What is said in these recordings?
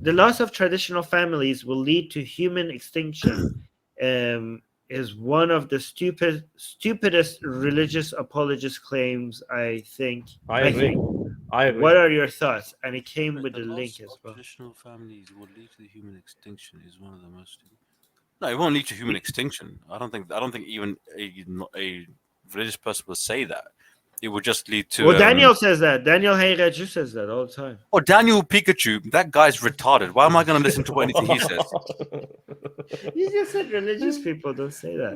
the loss of traditional families will lead to human extinction. Is one of the stupidest religious apologist claims. I think. I agree. What are your thoughts? And it came with the link as well. Traditional families will lead to the human extinction is one of the most. No, it won't lead to human extinction. I don't think even a religious person will say that. It would just lead to. Well, Daniel says that. Daniel Heiraju says that all the time. Oh, Daniel Pikachu, that guy's retarded. Why am I going to listen to anything he says? You just said religious people don't say that.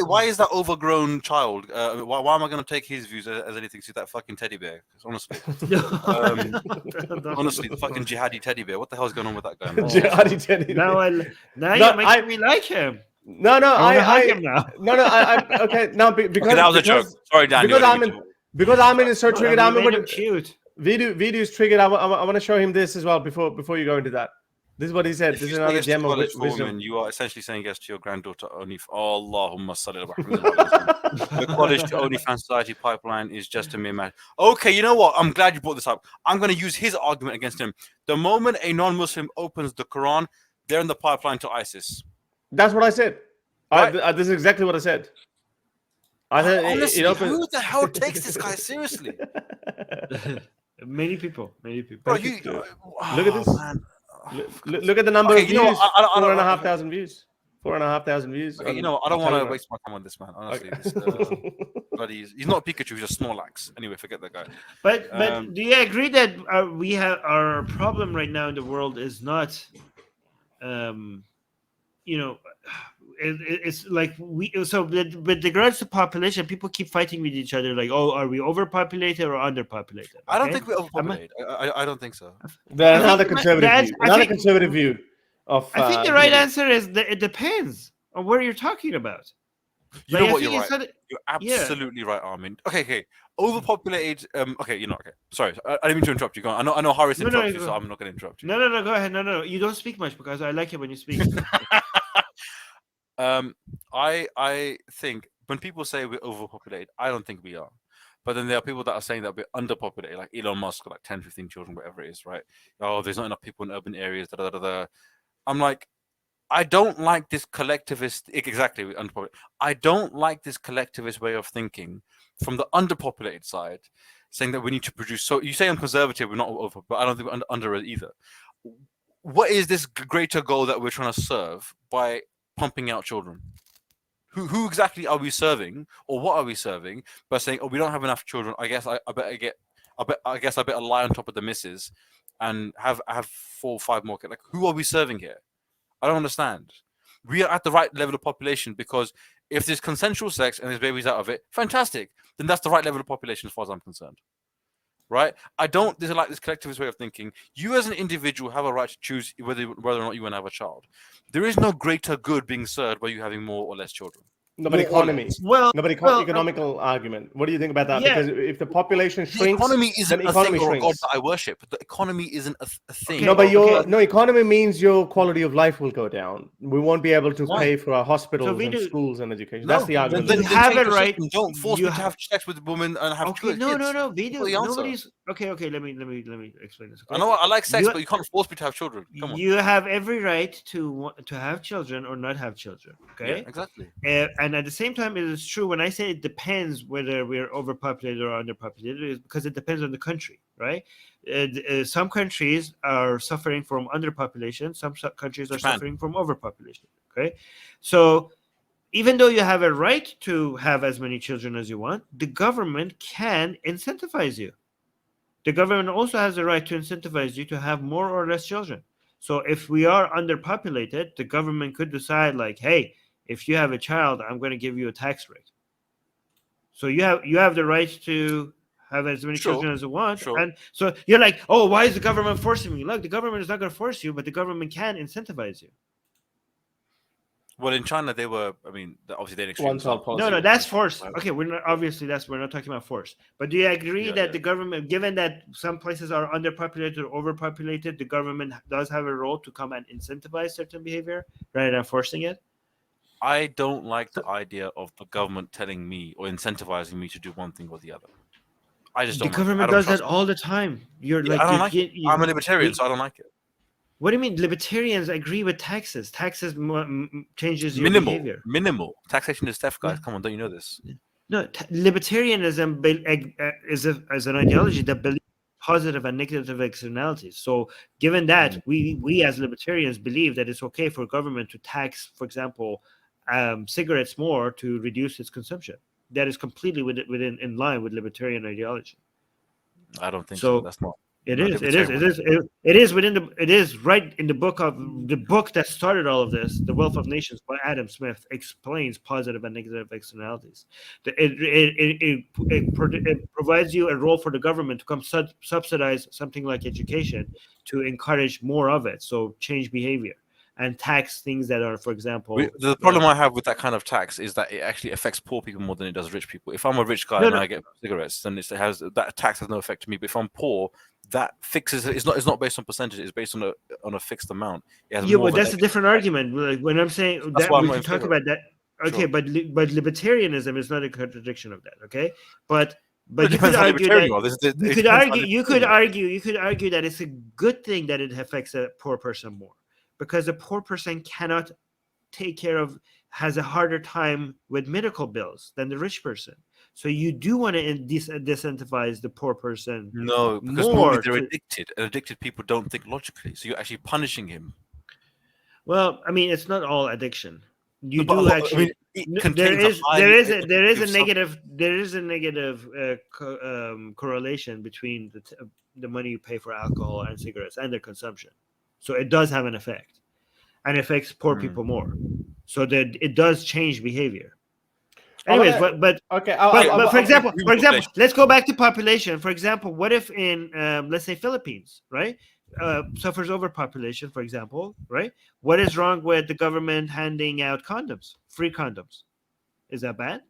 Why is that overgrown child? Why am I going to take his views as anything to that fucking teddy bear? Honestly, honestly, the fucking jihadi teddy bear. What the hell's going on with that guy? Jihadi teddy bear. Now you're making me like him. No, I okay. Now because that was a joke. Sorry, Daniel. Because Armin is so triggered. Armin, cute. Video is triggered. I want to show him this as well before you go into that. This is what he said. This is another gem of wisdom. You are essentially saying yes to your granddaughter only. Allahumma salli ala Muhammad. The college to OnlyFans society pipeline is just a mere matter. Okay, you know what? I'm glad you brought this up. I'm going to use his argument against him. The moment a non-Muslim opens the Quran, they're in the pipeline to ISIS. That's what I said. Right. This is exactly what I said. I said honestly, who the hell takes this guy seriously? Many people. Bro, look at this. Man. Look at the number of views. 4,500 views. 4,500 views. Okay, you know, I don't want to waste my time on this man. Honestly, but he's not Pikachu. He's a Snorlax. Anyway, forget that guy. But do you agree that we have our problem right now in the world is not, it's like with regards to population, people keep fighting with each other. Like, oh, are we overpopulated or underpopulated? Okay? I don't think we're overpopulated. I don't think so. Another conservative view. I think the right answer is that it depends on what you're talking about. You know what? You're right. You're absolutely right, Armin. Okay. Overpopulated. Okay. Sorry, I didn't mean to interrupt you. Go on. I know Harris interrupted you, so I'm not going to interrupt you. No. Go ahead. No. You don't speak much because I like it when you speak. I think when people say we're overpopulated, I don't think we are. But then there are people that are saying that we're underpopulated, like Elon Musk, like 10, 15 children, whatever it is, right? Oh, there's not enough people in urban areas. I'm like, I don't like this collectivist. Exactly, underpopulated. I don't like this collectivist way of thinking from the underpopulated side, saying that we need to produce. So you say I'm conservative, we're not over, but I don't think we're under it either. What is this greater goal that we're trying to serve by pumping out children? Who exactly are we serving, or what are we serving by saying, "Oh, we don't have enough children. I guess I better lie on top of the missus and have 4 or 5 more kids." Like, who are we serving here? I don't understand. We are at the right level of population because if there's consensual sex and there's babies out of it, fantastic. Then that's the right level of population as far as I'm concerned. Right? There's like this collectivist way of thinking. You as an individual have a right to choose whether or not you want to have a child. There is no greater good being served by you having more or less children. Economical argument. What do you think about that? Yeah. Because if the population shrinks, the economy isn't a thing or a god that I worship. The economy isn't a thing. Economy means your quality of life will go down. We won't be able to pay for our hospitals and schools and education. That's the argument. Then have it right. Don't force me to have sex with women and have kids. No. Nobody's okay. Let me explain this. Okay? I know I like sex, but you can't force me to have children. Come on. You have every right to have children or not have children. Okay. Yeah, exactly. And at the same time, it is true when I say it depends whether we're overpopulated or underpopulated, is because it depends on the country, right? Some countries are suffering from underpopulation. Some countries are suffering from overpopulation. Okay, so even though you have a right to have as many children as you want, the government can incentivize you. The government also has the right to incentivize you to have more or less children. So if we are underpopulated, the government could decide like, hey, if you have a child, I'm going to give you a tax break. So you have the right to have as many children as you want. Sure. And so you're like, oh, why is the government forcing me? Look, the government is not going to force you, but the government can incentivize you. Well, in China, they were. I mean, obviously they didn't. No, that's force. Okay, we're not talking about force. But do you agree that the government, given that some places are underpopulated or overpopulated, the government does have a role to come and incentivize certain behavior rather than forcing it? I don't like the idea of the government telling me or incentivizing me to do one thing or the other. I just The don't. government does that all the time. You're like, I don't like it. I'm a libertarian, so I don't like it. What do you mean? Libertarians agree with taxes. Taxes changes your behavior. Minimal taxation is theft, guys. Come on, don't you know this? No, libertarianism is an ideology that believes positive and negative externalities. So, given that, we as libertarians believe that it's okay for government to tax, for example, cigarettes more to reduce its consumption. That is completely in line with libertarian ideology. I don't think so. That's not. It is right in the book that started all of this, The Wealth of Nations by Adam Smith, explains positive and negative externalities. It provides you a role for the government to come subsidize something like education to encourage more of it, so change behavior, and tax things that are, for example, the problem I have with that kind of tax is that it actually affects poor people more than it does rich people. If I'm a rich guy and I get cigarettes, then that tax has no effect to me. But if I'm poor, that fixes it. It's not based on percentage. It's based on a fixed amount. But that's a different argument. Like, when I'm saying that, we can talk about that. Okay, sure. but libertarianism is not a contradiction of that. Okay, but you could argue that you could argue that it's a good thing that it affects a poor person more, because a poor person cannot has a harder time with medical bills than the rich person. So you do want to disincentivize the poor person. No, because normally they're addicted, and addicted people don't think logically. So you're actually punishing him. Well, I mean, it's not all addiction. You do actually. There is a negative correlation between the money you pay for alcohol and cigarettes and their consumption. So it does have an effect, and affects poor people more. So that it does change behavior. Anyways, but for example, let's go back to population. For example, what if in let's say Philippines, right, suffers overpopulation, for example, right? What is wrong with the government handing out condoms, free condoms? Is that bad?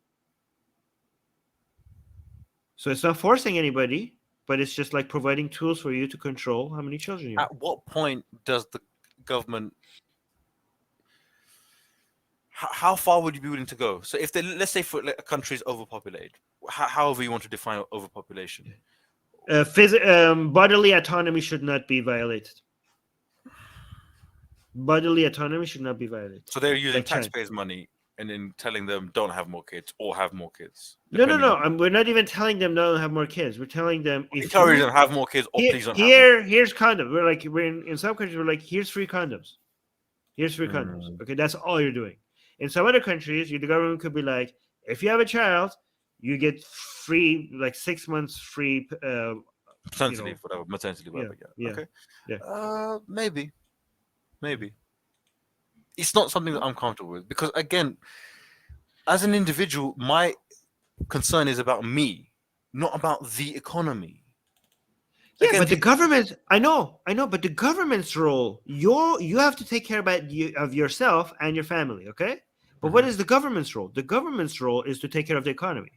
So it's not forcing anybody, but it's just like providing tools for you to control how many children you have. At what point does the government? How far would you be willing to go? So if let's say for a country is overpopulated, however you want to define overpopulation, bodily autonomy should not be violated. Bodily autonomy should not be violated. So they're using taxpayers' money and then telling them don't have more kids or have more kids. No. We're not even telling them don't have more kids. We're telling them encourage them have more kids or please don't. Here's condoms. We're in some countries. We're like, here's free condoms. Here's free condoms. Okay, that's all you're doing. In some other countries, the government could be like, if you have a child, you get free, like 6 months free. Maternity leave, whatever. Yeah. Okay. Yeah. Maybe. It's not something that I'm comfortable with because, again, as an individual, my concern is about me, not about the economy. Yeah, again, but the government, I know, but the government's role, you have to take care of yourself and your family, okay? But what is the government's role? The government's role is to take care of the economy.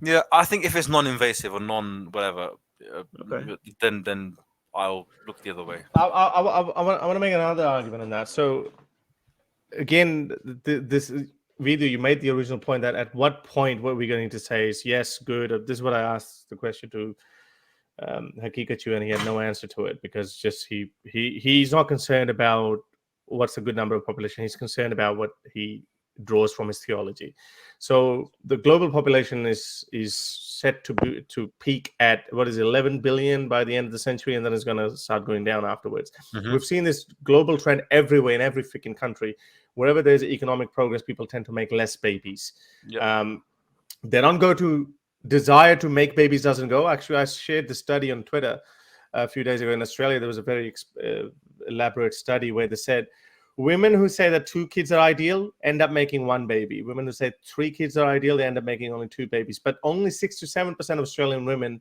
Yeah, I think if it's non-invasive or non-whatever, then I'll look the other way. I want to make another argument on that. So, again, this video, you made the original point that at what point were we going to say is yes, good? This is what I asked the question to Hakikachu, and he had no answer to it because just he's not concerned about what's a good number of population. He's concerned about what he draws from his theology. So the global population is set to peak at 11 billion by the end of the century, and then it's going to start going down afterwards. We've seen this global trend everywhere in every freaking country. Wherever there's economic progress, people tend to make less babies. Yep. They don't go to desire to make babies doesn't go. Actually, I shared the study on Twitter a few days ago in Australia. There was a very elaborate study where they said women who say that 2 kids are ideal end up making 1 baby. Women who say 3 kids are ideal, they end up making only 2 babies. But only 6 to 7% of Australian women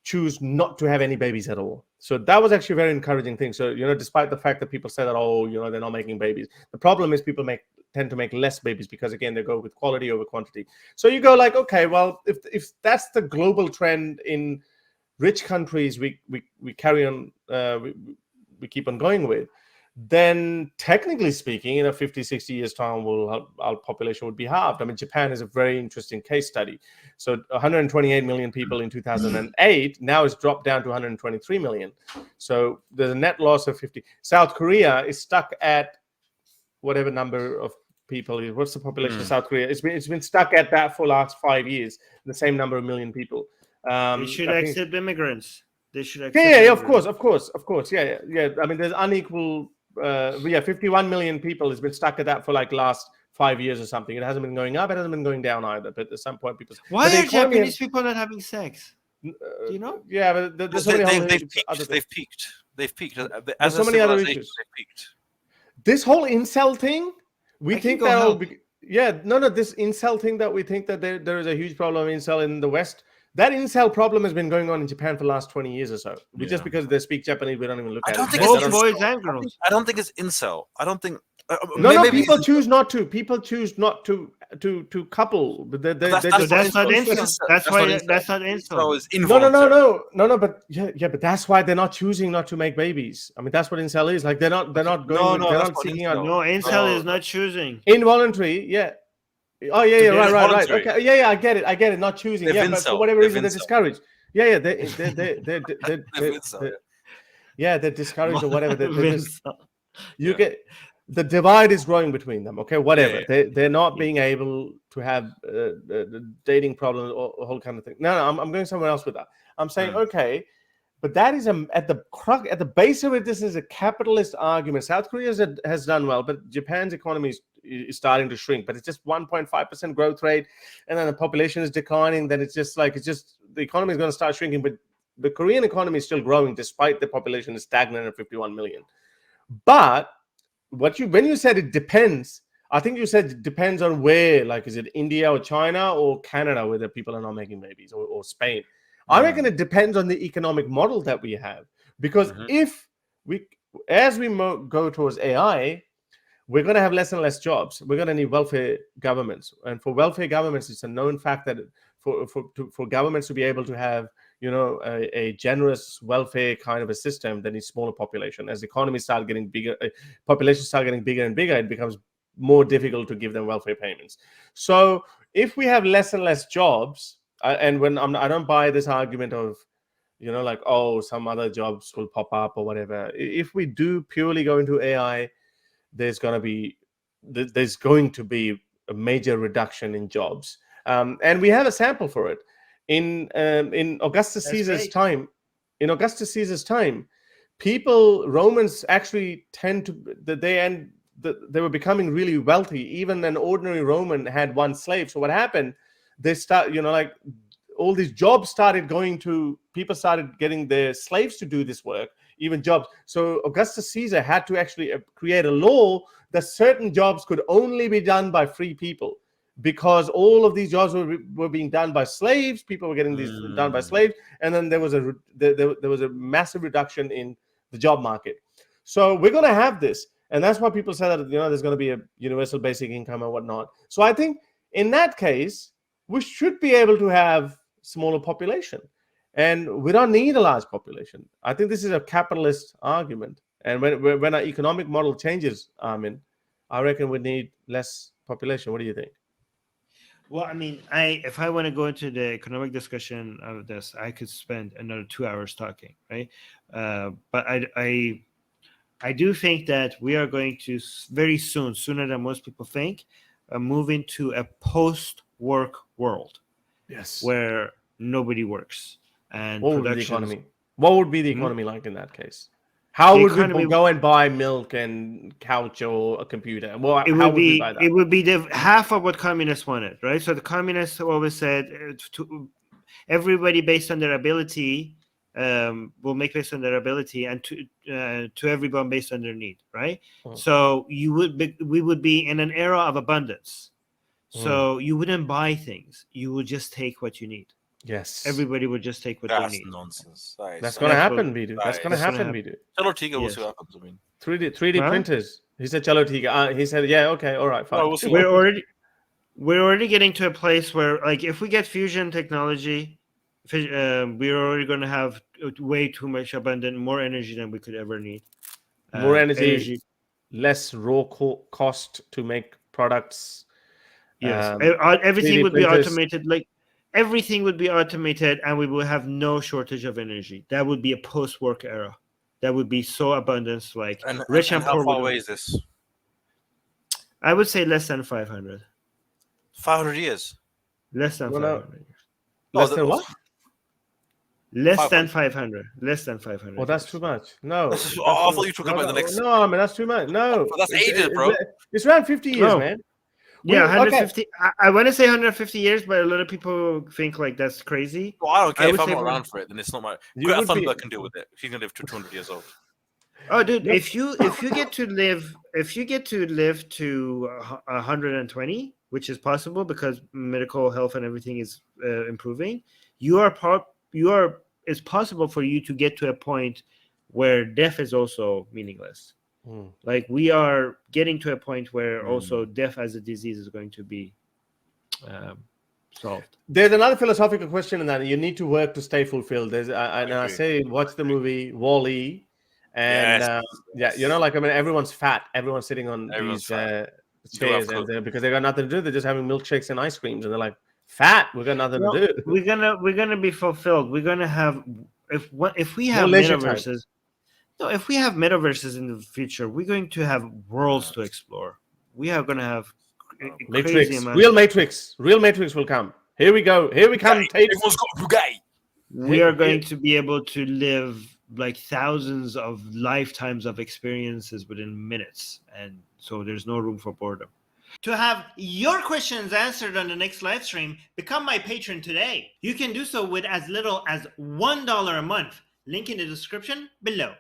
choose not to have any babies at all. So that was actually a very encouraging thing. So, despite the fact that people say that, they're not making babies. The problem is people tend to make less babies because, again, they go with quality over quantity. So you go like, okay, well, if that's the global trend in rich countries, we carry on, we keep on going with, then technically speaking, in a 50, 60 years time, our population would be halved. I mean, Japan is a very interesting case study. So 128 million people in 2008, now it's dropped down to 123 million. So there's a net loss of 50. South Korea is stuck at whatever number of people. What's the population of South Korea? It's been stuck at that for the last 5 years, the same number of million people. They should accept immigrants. They should accept. Yeah, of course. Yeah. I mean, there's unequal. 51 million people has been stuck at that for like last 5 years or something. It hasn't been going up. It hasn't been going down either. But at some point, people. Why are Japanese people not having sex? Do you know? Yeah, but there's so many they've peaked. They've peaked. There's so many other issues. They've peaked. This whole incel thing, we think that this incel thing that we think that there is a huge problem of incel in the West. That incel problem has been going on in Japan for the last 20 years or so. Just because they speak Japanese, we don't even look at it. Both boys and girls. I don't think it's incel. I don't think. People choose not to. People choose not to couple. But that's not incel. That's not incel. No. But but that's why they're not choosing not to make babies. I mean, that's what incel is. Like they're not going. They're not seeking out. No, incel is not choosing. Involuntary, yeah. Oh yeah, right. Okay, yeah, I get it. Not choosing, but for whatever reason they're discouraged. They're discouraged or whatever. You get the divide is growing between them. Okay, whatever. They're not being able to have dating problems or whole kind of thing. No, I'm going somewhere else with that. I'm saying okay, but that is at the base of it. This is a capitalist argument. South Korea has done well, but Japan's economy is starting to shrink. But it's just 1.5% growth rate, and then the population is declining. Then it's just the economy is going to start shrinking. But the Korean economy is still growing despite the population is stagnant at 51 million. But when you said it depends, I think you said it depends on where. Like, is it India or China or Canada where the people are not making babies, or Spain? I reckon it depends on the economic model that we have, because as we go towards AI, we're going to have less and less jobs. We're going to need welfare governments, and for welfare governments, it's a known fact that for governments to be able to have a generous welfare kind of a system, they need smaller population. As economies start getting bigger, populations start getting bigger and bigger, it becomes more difficult to give them welfare payments. So if we have less and less jobs, and when I don't buy this argument of, some other jobs will pop up or whatever. If we do purely go into AI, there's going to be a major reduction in jobs, and we have a sample for it in Augustus Caesar's time. In Augustus Caesar's time, Romans actually they were becoming really wealthy. Even an ordinary Roman had one slave. So what happened? They start, all these jobs started going to people, started getting their slaves to do this work, even jobs. So Augustus Caesar had to actually create a law that certain jobs could only be done by free people, because all of these jobs were being done by slaves. People were getting these done by slaves, and then there was a massive reduction in the job market. So we're going to have this, and that's why people say that there's going to be a universal basic income and whatnot. So I think in that case, we should be able to have smaller population, and we don't need a large population. I think this is a capitalist argument, and when our economic model changes, Armin, I reckon we need less population. What do you think? Well, I mean, if I want to go into the economic discussion of this, I could spend another 2 hours talking, right? But I do think that we are going to very soon, sooner than most people think, move into a post-work world. Yes. Where nobody works. And what would be the economy? What would be the economy like in that case? How would we go and buy milk and couch or a computer? Well, how would we buy that? It would be the half of what communists wanted, right? So the communists always said to everybody based on their ability will make based on their ability, and to everyone based on their need, right? So we would be in an era of abundance. So you wouldn't buy things; you would just take what you need. Yes, everybody would just take what they need. That's nonsense. That's going to happen, Vidu. That's going to happen, Vidu. Chalo Tiga, we'll see what happens. I mean, 3D printers. He said Chalo Tiga. He said, yeah, okay, all right, fine. We're already getting to a place where, like, if we get fusion technology, we're already going to have way too much abundant, more energy than we could ever need. More energy, less raw cost to make products. Yes, everything 3D would be printers. automated. Like everything would be automated, and we will have no shortage of energy. That would be a post-work era. That would be so abundance. Like rich and how poor. far away is this? I would say less than 500. 500 years. Less than No, no. 500 years. Less than what? Less than 500. Less than 500. Oh, that's too much. No. I thought you were talking about the next. No, I mean, that's too much. No. But that's ages, bro. It's around 50 years, No. man. Yeah, Okay. 150. I want to say 150 years, but a lot of people think like that's crazy. Well, I don't care I if would I'm say not for- around for it. Then it's not my. You Greta would be- Thunberg can deal with it. She's gonna live to 200 years old. Oh, dude, Yep. if you get to live to 120, which is possible because medical health and everything is improving, it's possible for you to get to a point where death is also meaningless. Like we are getting to a point where also death as a disease is going to be solved. There's another philosophical question in that you need to work to stay fulfilled. I say watch the movie Wall-E, and like I mean, everyone's fat. Everyone's sitting on these chairs, and because they got nothing to do. They're just having milkshakes and ice creams, and they're like, "Fat, we got nothing to do." We're gonna be fulfilled. We're gonna have if we have leisure metaverses. No, if we have metaverses in the future, we're going to have worlds to explore. We are going to have Matrix, crazy amounts. real Matrix will come. Here we go. Here we come. Everyone's got Bugatti. We are going to be able to live like thousands of lifetimes of experiences within minutes, and so there's no room for boredom. To have your questions answered on the next live stream, become my patron today. You can do so with as little as $1 a month. Link in the description below.